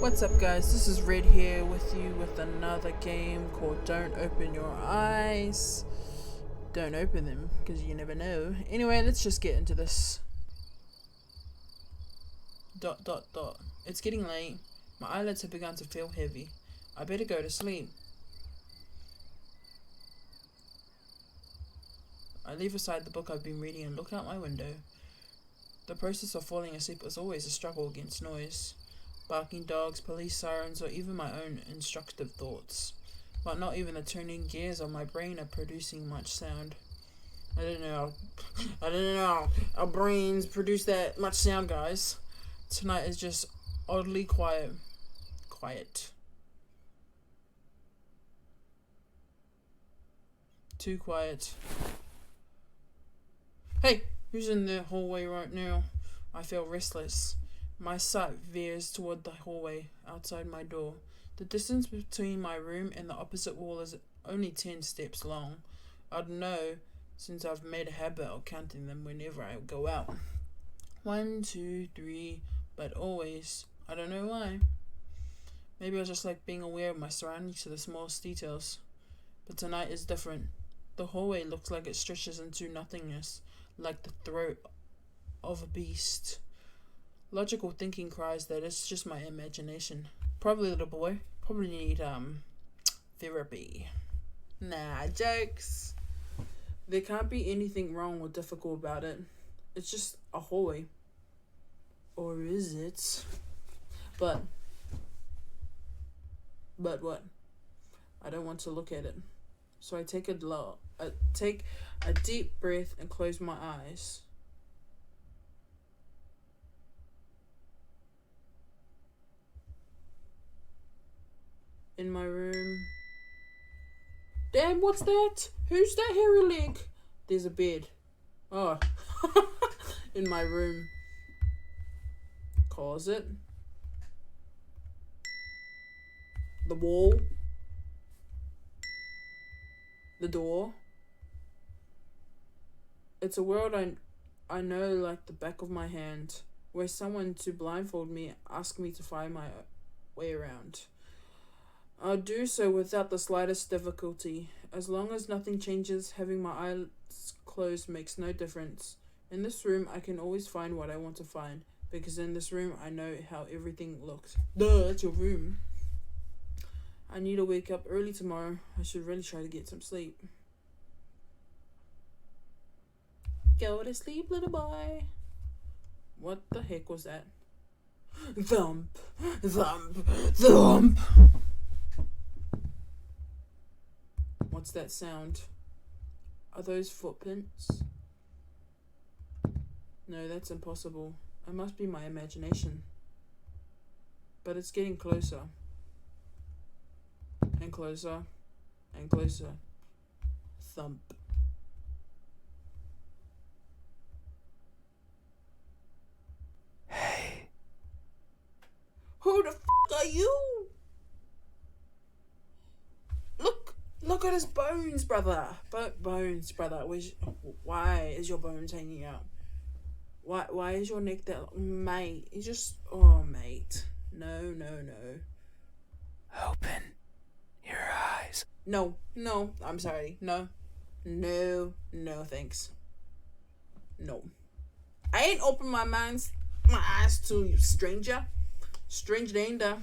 What's up guys, this is Red here with you with another game called Don't Open Your Eyes. Don't open them, because you never know. Anyway, let's just get into this. ... It's getting late. My eyelids have begun to feel heavy. I better go to sleep. I leave aside the book I've been reading and look out my window. The process of falling asleep is always a struggle against noise. Barking dogs, police sirens, or even my own instructive thoughts. But not even the turning gears of my brain are producing much sound. I don't know how our brains produce that much sound, guys. Tonight is just oddly quiet. Too quiet. Hey, who's in the hallway right now? I feel restless. My sight veers toward the hallway outside my door. The distance between my room and the opposite wall is only 10 steps long. I'd know since I've made a habit of counting them whenever I go out. 1, 2, 3, but always. I don't know why. Maybe I just like being aware of my surroundings to the smallest details. But tonight is different. The hallway looks like it stretches into nothingness, like the throat of a beast. Logical thinking cries that it's just my imagination. Probably, little boy. Probably need, therapy. Nah, jokes. There can't be anything wrong or difficult about it. It's just a hallway. Or is it? But what? I don't want to look at it. So I take a deep breath and close my eyes. In my room. Damn, what's that? Who's that hairy leg? There's a bed. Oh. In my room. Closet. The wall. The door. It's a world I know like the back of my hand, where someone to blindfold me asked me to find my way around. I'll do so without the slightest difficulty. As long as nothing changes, having my eyes closed makes no difference. In this room, I can always find what I want to find, because in this room, I know how everything looks. Duh, it's your room. I need to wake up early tomorrow. I should really try to get some sleep. Go to sleep, little boy. What the heck was that? Thump, thump, thump. What's that sound? Are those footprints? No, that's impossible. It must be my imagination. But it's getting closer. And closer. And closer. Thump. Hey. Who the f*** are you? Look at his bones, brother. Bones, brother. Why is your bones hanging out? Why is your neck that... Mate, it's just... Oh, mate. No. Open your eyes. No, I'm sorry. No, thanks. No. I ain't open my eyes to you, stranger. Strange danger.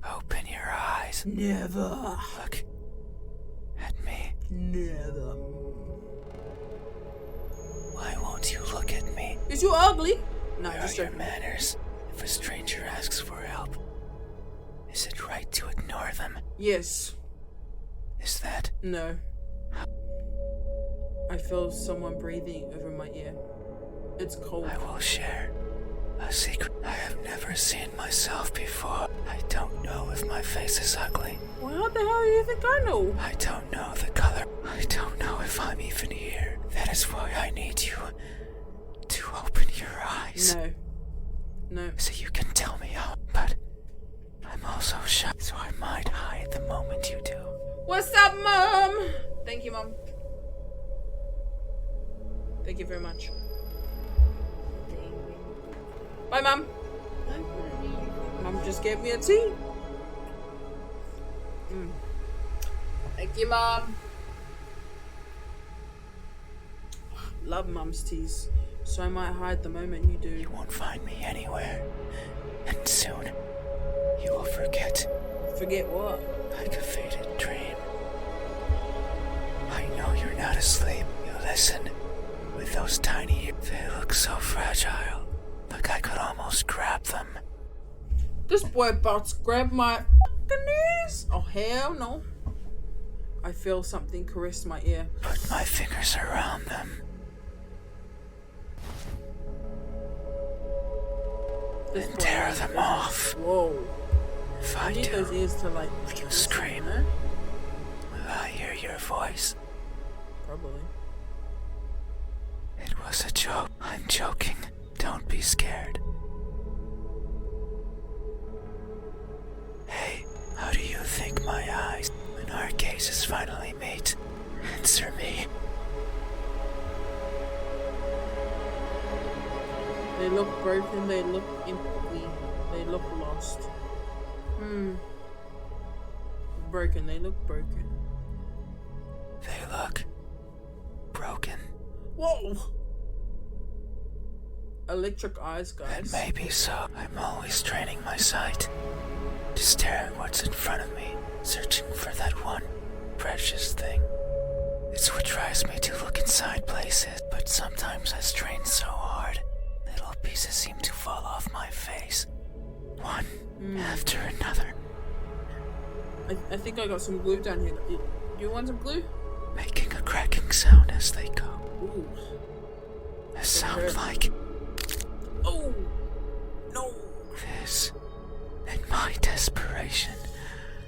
Open your eyes. Never. Look at me. Never. Why won't you look at me? Is you ugly? No, Where just are your joking. manners? If a stranger asks for help, is it right to ignore them? Yes. Is that? No. I feel someone breathing over my ear. It's cold. I will share a secret. I have never seen myself before. I don't know if my face is ugly. Well, how the hell do you think I know? I don't know the color. I don't know if I'm even here. That is why I need you to open your eyes. No. So you can tell me how, but I'm also shy, so I might hide the moment you do. What's up, Mom? Thank you, Mom. Thank you very much. Bye, Mom. I'm just get me a tea. Thank you, Mom. Love Mum's teas, so I might hide the moment you do. You won't find me anywhere. And soon, you will forget. Forget what? Like a faded dream. I know you're not asleep. You listen. With those tiny ears, they look so fragile. Like I could almost grab them. This boy about to grab my fucking ears. Oh, hell no. I feel something caress my ear. Put my fingers around them. This And boy tear is- them off. Whoa. If I I need those do, ears to like... you scream. Huh? Will I hear your voice? Probably. It was a joke. I'm joking. Don't be scared. Hey, how do you think my eyes, when our gazes finally meet, answer me? They look broken, they look empty, they look lost. Broken, they look broken. They look broken. Whoa! Electric eyes, And guys. maybe so. I'm always training my sight to stare at what's in front of me, searching for that one precious thing. It's what drives me to look inside places, but sometimes I strain so hard, little pieces seem to fall off my face, one after another, I think I got some glue down here. Do you want some glue? making a cracking sound as they go. Ooh. A sound like Oh! No! this. In my desperation,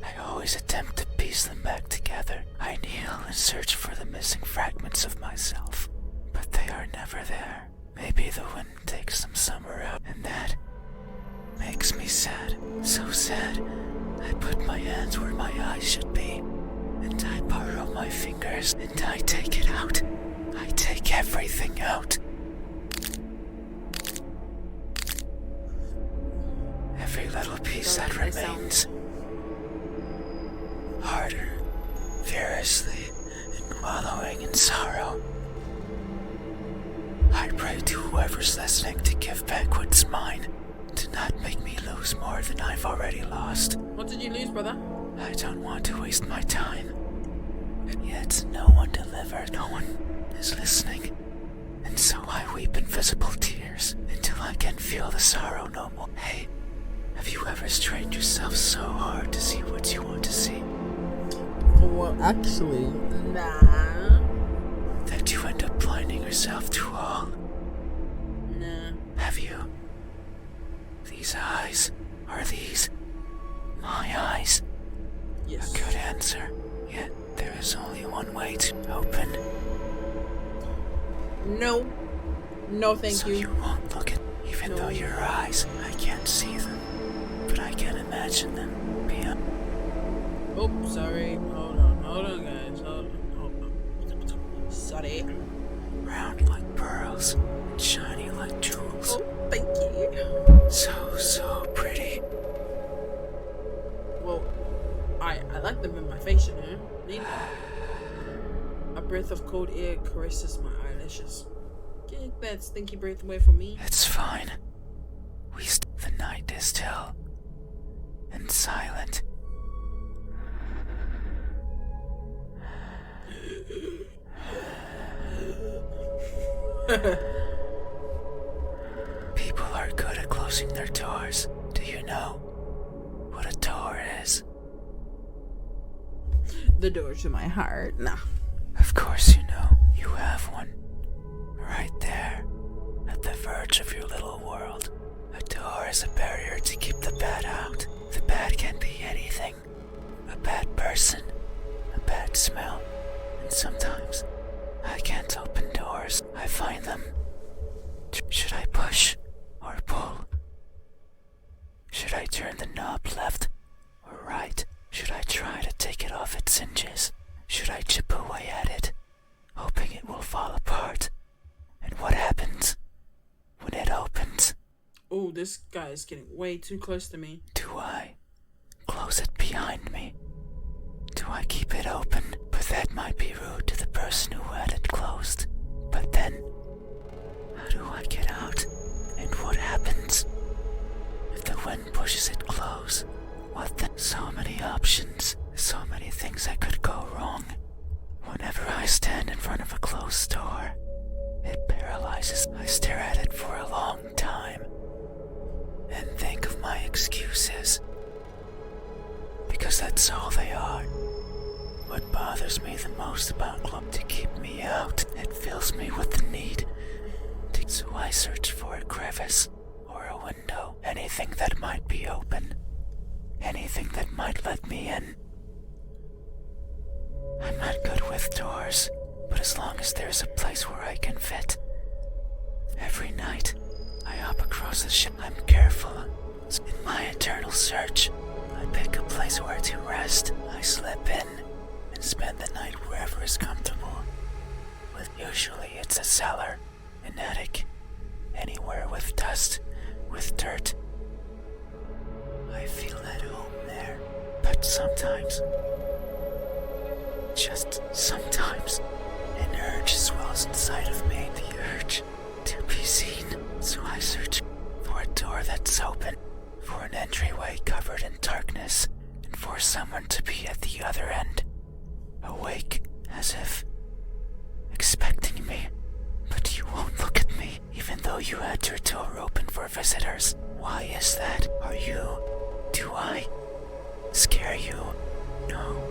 I always attempt to piece them back together. I kneel and search for the missing fragments of myself, but they are never there. Maybe the wind takes them somewhere out, and that makes me sad. So sad, I put my hands where my eyes should be, and I borrow my fingers, and I take it out. I take everything out. Every little piece that Sorry, I remains. Harder, furiously, and wallowing in sorrow. I pray to whoever's listening to give back what's mine, to not make me lose more than I've already lost. What did you lose, brother? I don't want to waste my time. And yet, no one delivered. No one is listening. And so I weep invisible tears until I can feel the sorrow no more. Hey, have you ever strained yourself so hard to see what you want to see Well, actually, nah. that you end up blinding yourself to all? Nah. Have you? These eyes, are these my eyes? Yes. A good answer. Yet there is only one way to open. No. No, thank So you. you won't look at, even No. though your eyes, I can't see them, but I can imagine them beyond. Oh, sorry. Hold on, guys. Hold on. Sorry. Round like pearls, and shiny like jewels. Oh, thank you. So pretty. Well, I like them in my face, you know. Need them. A breath of cold air caresses my eyelashes. Get that stinky breath away from me. It's fine. The night is still and silent. People are good at closing their doors. Do you know what a door is? The door to my heart. Nah. Of course you know. You have one. Right there, at the verge of your little world. A door is a barrier to keep the bad out. The bad can be anything. A bad person, a bad smell, and sometimes I can't open doors. I find them. Should I push or pull? Should I turn the knob left or right? Should I try to take it off its hinges? Should I chip away at it, hoping it will fall apart? And what happens when it opens? Oh, this guy is getting way too close to me. Do I close it behind me? Do I keep it open? But that might be rude to the person who had it closed. But then, how do I get out? And what happens if the wind pushes it close? What then? So many options, so many things that could go wrong. Whenever I stand in front of a closed door, it paralyzes. I stare at it for a long time and think of my excuses. Because that's all they are. What bothers me the most about club to keep me out, it fills me with the need to, so I search for a crevice or a window, anything that might be open, anything that might let me in. I'm not good with doors, but as long as there's a place where I can fit. Every night, I hop across a ship. I'm careful. In my eternal search, I pick a place where to rest. I slip in and spend the night wherever is comfortable. Usually it's a cellar, an attic, anywhere with dust, with dirt. I feel at home there, but sometimes, just sometimes, an urge swells inside of me, the urge to be seen. So I search for a door that's open, for an entryway covered in darkness, and for someone to be at the other end, awake as if expecting me. But you won't look at me, even though you had your door open for visitors. Why is that? Do I scare you? No,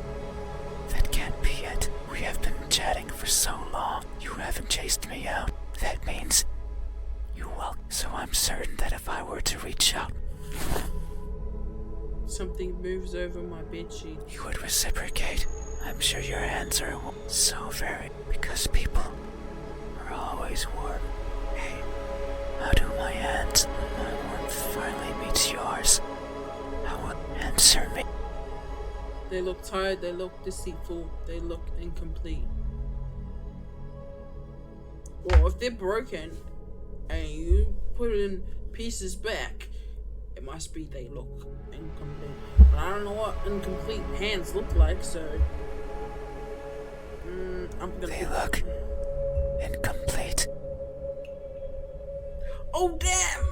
that can't be it. We have been chatting for so long. You haven't chased me out. That means you will. So I'm certain that if I were to reach out, something moves over my bedsheet. You would reciprocate. I'm sure your hands are so very, because people are always warm. Hey, how do my hands, when my warmth finally meets yours? How will answer me? They look tired, they look deceitful, they look incomplete. Well, if they're broken and you put it in pieces back, it must be they look incomplete. But I don't know what incomplete hands look like, so They look incomplete. Oh, damn!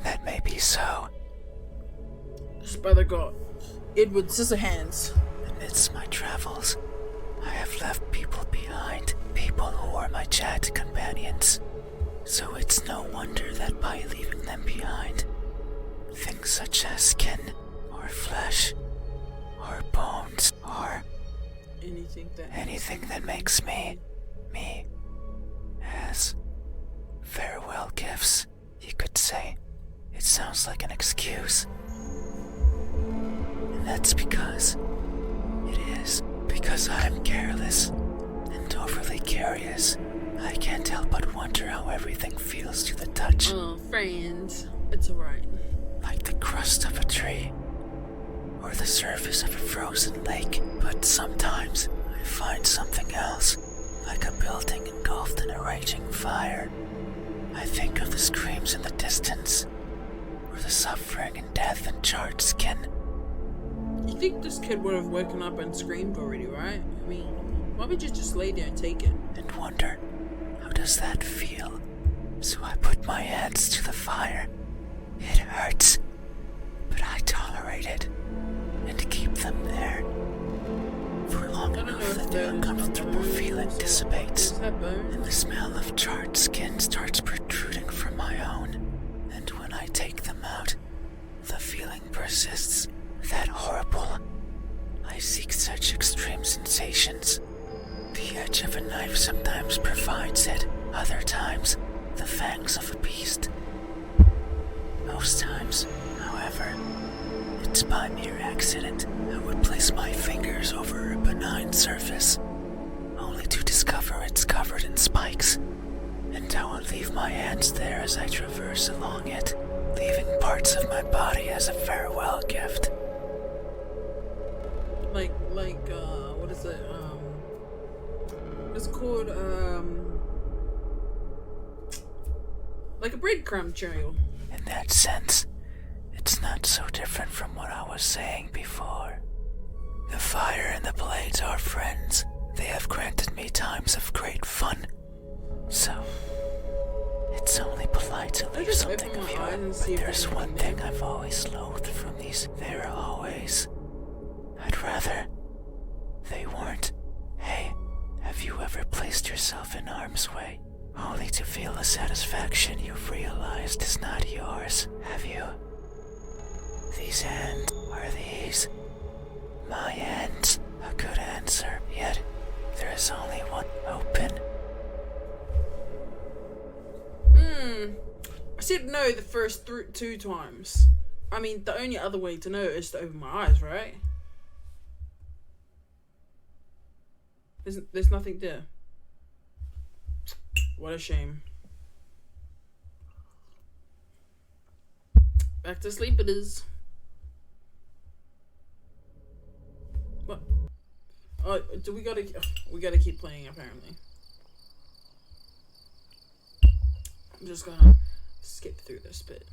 That may be so. Just by the God, Edward Scissorhands. Amidst my travels, I have left people behind, people who were my chat companions. So it's no wonder that by leaving them behind, things such as skin, or flesh, or bones, or anything that makes me, as farewell gifts, you could say. It sounds like an excuse. And that's because I'm careless and overly curious. I can't help but wonder how everything feels to the touch. Oh, friends, it's alright. Like the crust of a tree, or the surface of a frozen lake. But sometimes I find something else, like a building engulfed in a raging fire. I think of the screams in the distance, or the suffering and death in charred skin. You think this kid would have woken up and screamed already, right? I mean, why would you just lay there and take it? And wonder, how does that feel? So I put my hands to the fire. It hurts, but I tolerate it, and keep them there for long enough that the uncomfortable feeling dissipates, and the smell of charred skin starts protruding from my own. And when I take them out, the feeling persists. That horrible. I seek such extreme sensations. The edge of a knife sometimes provides it, other times the fangs of a beast. Most times, however, it's by mere accident. I would place my fingers over a benign surface, only to discover it's covered in spikes, and I will leave my hands there as I traverse along it, leaving parts of my body as a farewell gift. What is it? It's called, Like a breadcrumb trail. In that sense, it's not so different from what I was saying before. The fire and the blades are friends. They have granted me times of great fun. So, it's only polite to leave something of you. But there's one thing I've always loathed from these "there always." I'd rather they weren't. Hey, have you ever placed yourself in harm's way, only to feel a satisfaction you've realized is not yours? Have you? These hands, are these my hands? A good answer, yet there is only one open. I said no the first 2 times. I mean, the only other way to know is to open my eyes, right? There's nothing there. What a shame. Back to sleep it is. What? Oh, we gotta keep playing apparently. I'm just gonna skip through this bit.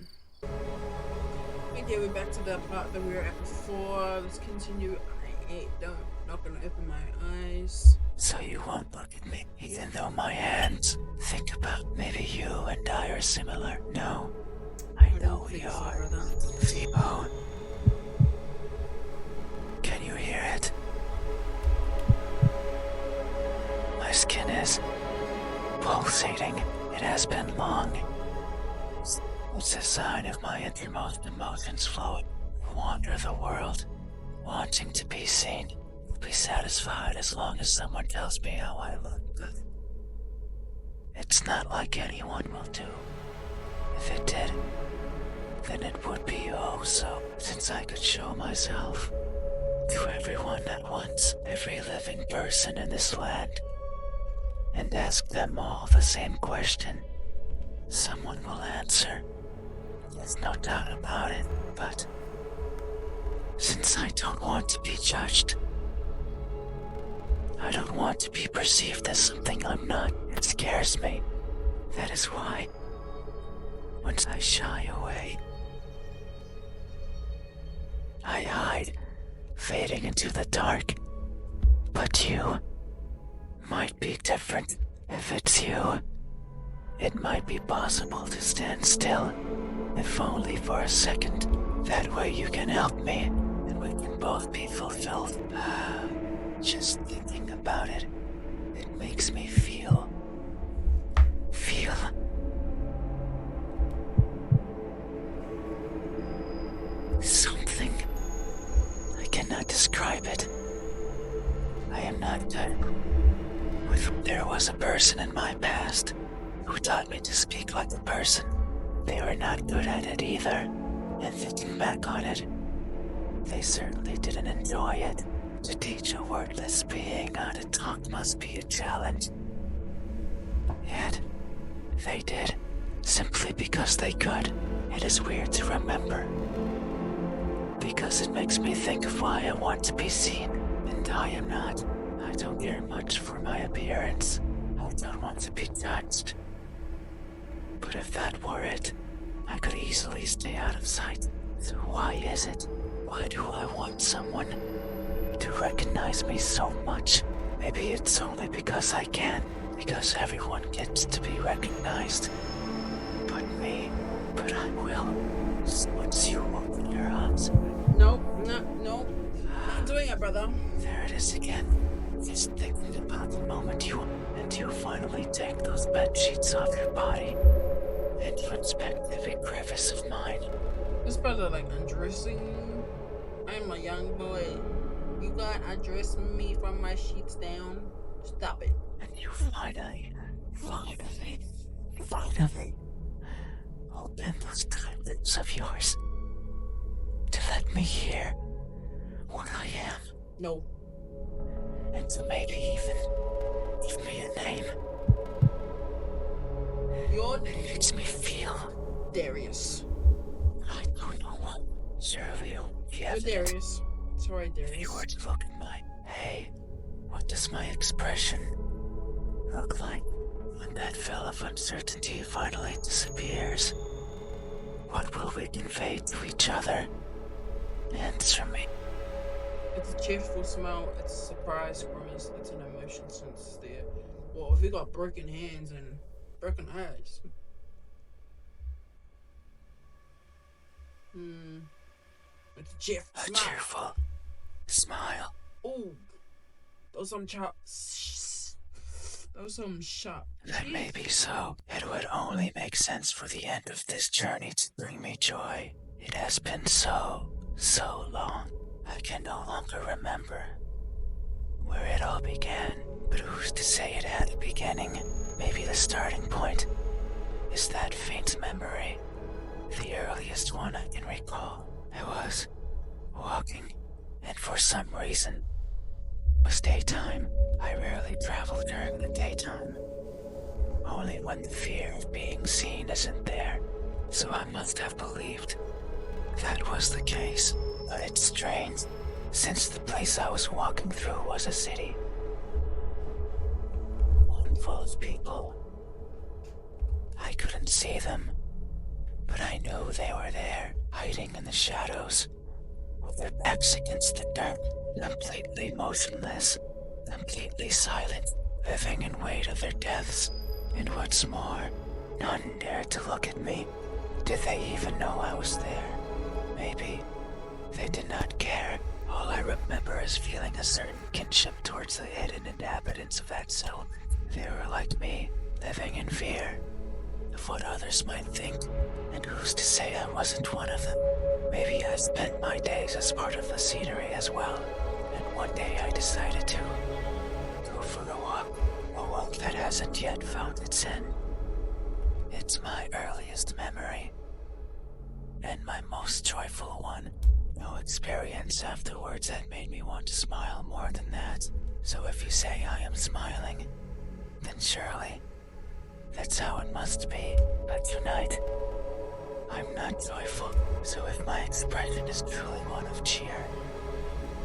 Okay, we're back to the part that we were at before. Let's continue. Not gonna open my eyes. So you won't look at me, even though my hands think about maybe you and I are similar. No, I know we are. Oh, can you hear it? My skin is pulsating. It has been long. It's a sign of my innermost emotions flowing. Wander the world, wanting to be seen. Be satisfied as long as someone tells me how I look. It's not like anyone will do. If it did, then it would be oh so, since I could show myself to everyone at once, every living person in this land, and ask them all the same question. Someone will answer. There's no doubt about it, but since I don't want to be judged, I don't want to be perceived as something I'm not. It scares me. That is why, once I shy away, I hide, fading into the dark. But you might be different. If it's you, it might be possible to stand still, if only for a second. That way you can help me, and we can both be fulfilled. Just thinking about it, it makes me feel something. I cannot describe it. I am not good. There was a person in my past who taught me to speak like a person. They were not good at it either, and thinking back on it, they certainly didn't enjoy it. To teach a wordless being how to talk must be a challenge. Yet, they did, simply because they could. It is weird to remember, because it makes me think of why I want to be seen, and I am not. I don't care much for my appearance. I don't want to be judged. But if that were it, I could easily stay out of sight. So why is it? Why do I want someone to recognize me so much? Maybe it's only because I can, because everyone gets to be recognized. But me, but I will. Once you open your eyes. Nope, nope. Not doing it, brother. There it is again. Just thinking about the moment you finally take those bed sheets off your body and you inspect every crevice of mine. This brother like undressing. I'm a young boy. You got undressing me from my sheets down. Stop it. And you finally open those tight lips of yours to let me hear what I am. No. And to maybe even give me a name. Your name makes me feel Darius. I don't know what. Surely you're Darius. Sorry, Darius. If you were to look at my... Hey, what does my expression look like? When that veil of uncertainty finally disappears, what will we convey to each other? Answer me. It's a cheerful smile, it's a surprise grimace, it's an emotion sincere. Well, if you got broken hands and broken eyes. It's a cheerful A smile. cheerful smile. Ooh, those some sharp. That may be so. It would only make sense for the end of this journey to bring me joy. It has been so long. I can no longer remember where it all began. But who's to say it had a beginning? Maybe the starting point is that faint memory, the earliest one I can recall. I was walking, and for some reason, it was daytime. I rarely travel during the daytime, only when the fear of being seen isn't there. So I must have believed that was the case. But it's strange, since the place I was walking through was a city, one full of people. I couldn't see them, but I knew they were there, hiding in the shadows, with their backs against the dirt, completely motionless, completely silent, living in wait of their deaths. And what's more, none dared to look at me. Did they even know I was there? Maybe they did not care. All I remember is feeling a certain kinship towards the hidden inhabitants of that settlement. They were like me, living in fear of what others might think, and who's to say I wasn't one of them? Maybe I spent my days as part of the scenery as well, and one day I decided to go for a walk that hasn't yet found its end. It's my earliest memory, and my most joyful one. No experience afterwards that made me want to smile more than that. So if you say I am smiling, then surely that's how it must be. But tonight, I'm not joyful. So if my expression is truly one of cheer,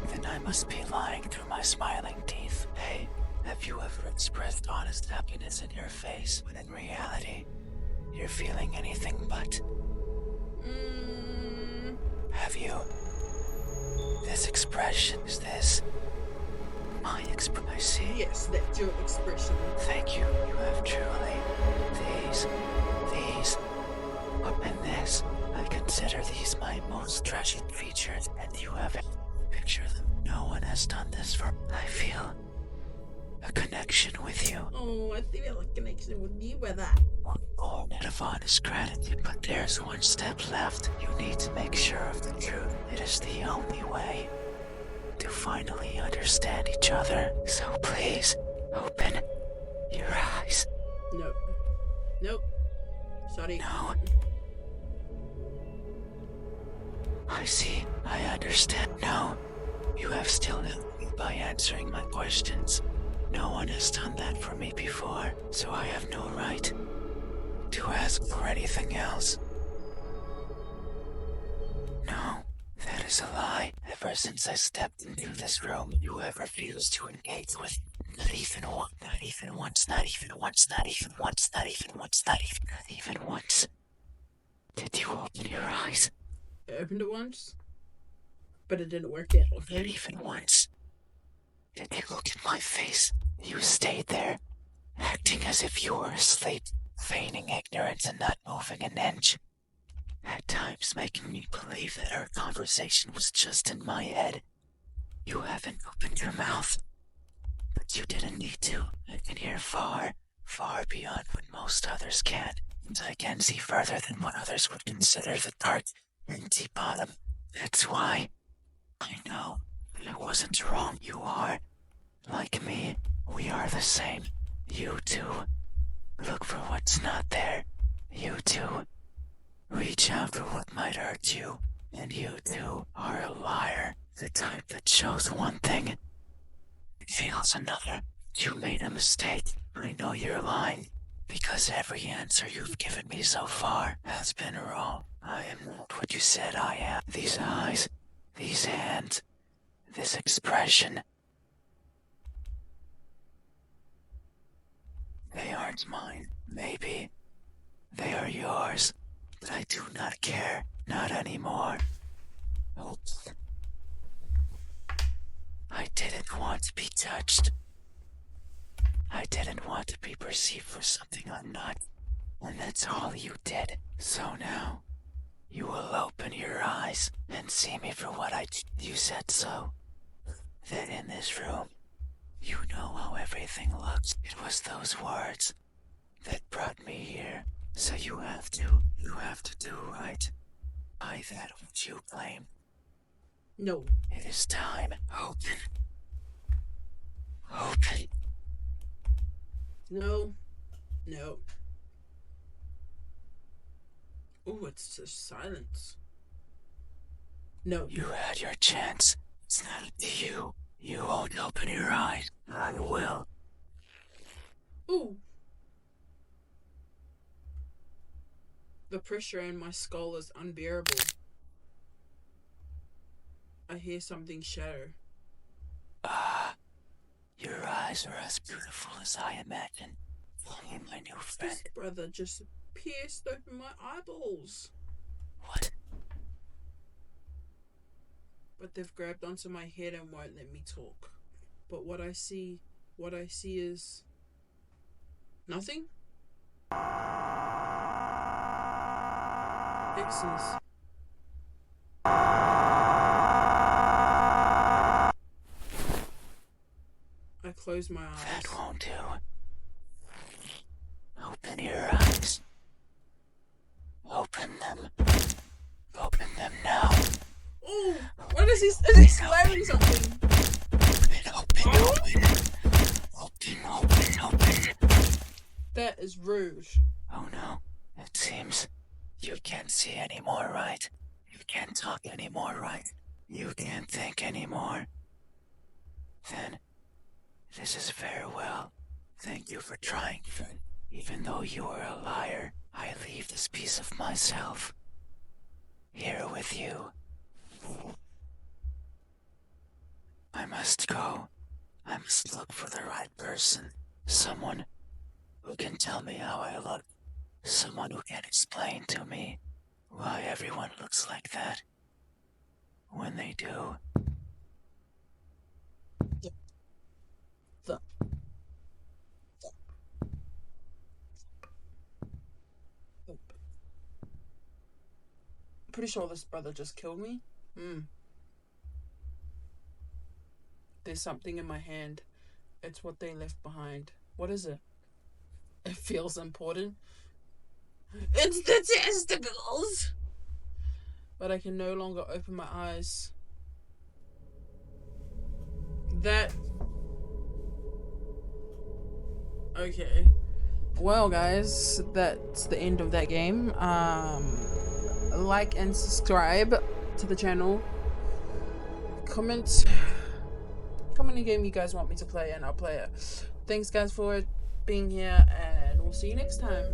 then I must be lying through my smiling teeth. Hey, have you ever expressed honest happiness in your face when in reality, you're feeling anything but? Have you? This expression is this. My expression. I see. Yes, that's your expression. Thank you. You have truly. These. And this. I consider these my most treasured features, and you have it. Picture them. No one has done this for. I feel a connection with you. Oh, I feel a connection with you with that. Born out of honest gratitude, but there's one step left. You need to make sure of the truth. It is the only way to finally understand each other. So please, open your eyes. Nope. Nope. Sorry. No. I see. I understand. No. You have still helped me by answering my questions. No one has done that for me before, so I have no right to ask for anything else. No, that is a lie. Ever since I stepped into this room, you have refused to engage with not even once, not even once, not even once, not even once, not even once, not even once. Did you open your eyes? I opened it once, but it didn't work out. Not even once. Did you look at my face? You stayed there, acting as if you were asleep, feigning ignorance and not moving an inch. At times making me believe that our conversation was just in my head. You haven't opened your mouth, but you didn't need to. I can hear far, far beyond what most others can, and I can see further than what others would consider the dark, empty bottom. That's why I know that I wasn't wrong. You are. Like me, we are the same. You too. Look for what's not there. You too. Reach out for what might hurt you. And you too are a liar. The type that shows one thing, feels another. You made a mistake. I know you're lying. Because every answer you've given me so far has been wrong. I am not what you said I am. These eyes, these hands, this expression. They aren't mine. Maybe they are yours, but I do not care. Not anymore. Oops. I didn't want to be touched. I didn't want to be perceived for something I'm not, and that's all you did. So now, you will open your eyes and see me for what you said so. That in this room, you know how everything looks. It was those words that brought me here. So you have to do right by that which you claim. No. It is time. Open. Open. No. No. Oh, it's just silence. No. You had your chance. It's not up to you. You won't open your eyes. I will. Ooh. The pressure in my skull is unbearable. I hear something shatter. Your eyes are as beautiful as I imagined. Only my new friend. This brother just pierced open my eyeballs. What? But they've grabbed onto my head and won't let me talk. But what I see is nothing. X's. I close my eyes. That won't do. Open your eyes. Open them. Open them now. Oh, what is this? Is he slamming something? Open. That is rude. Oh no, it seems you can't see anymore, right? You can't talk anymore, right? You can't think anymore. Then, this is farewell. Thank you for trying, friend. Even though you are a liar, I leave this piece of myself here with you. I must go. I must look for the right person. Someone who can tell me how I look. Someone who can explain to me why everyone looks like that. When they do. Pretty sure this brother just killed me. There's something in my hand. It's what they left behind. What is it? It feels important. It's the testicles! But I can no longer open my eyes. Okay. Well, guys, that's the end of that game. Like and subscribe to the channel. Comment a game you guys want me to play and I'll play it. Thanks guys for being here and we'll see you next time.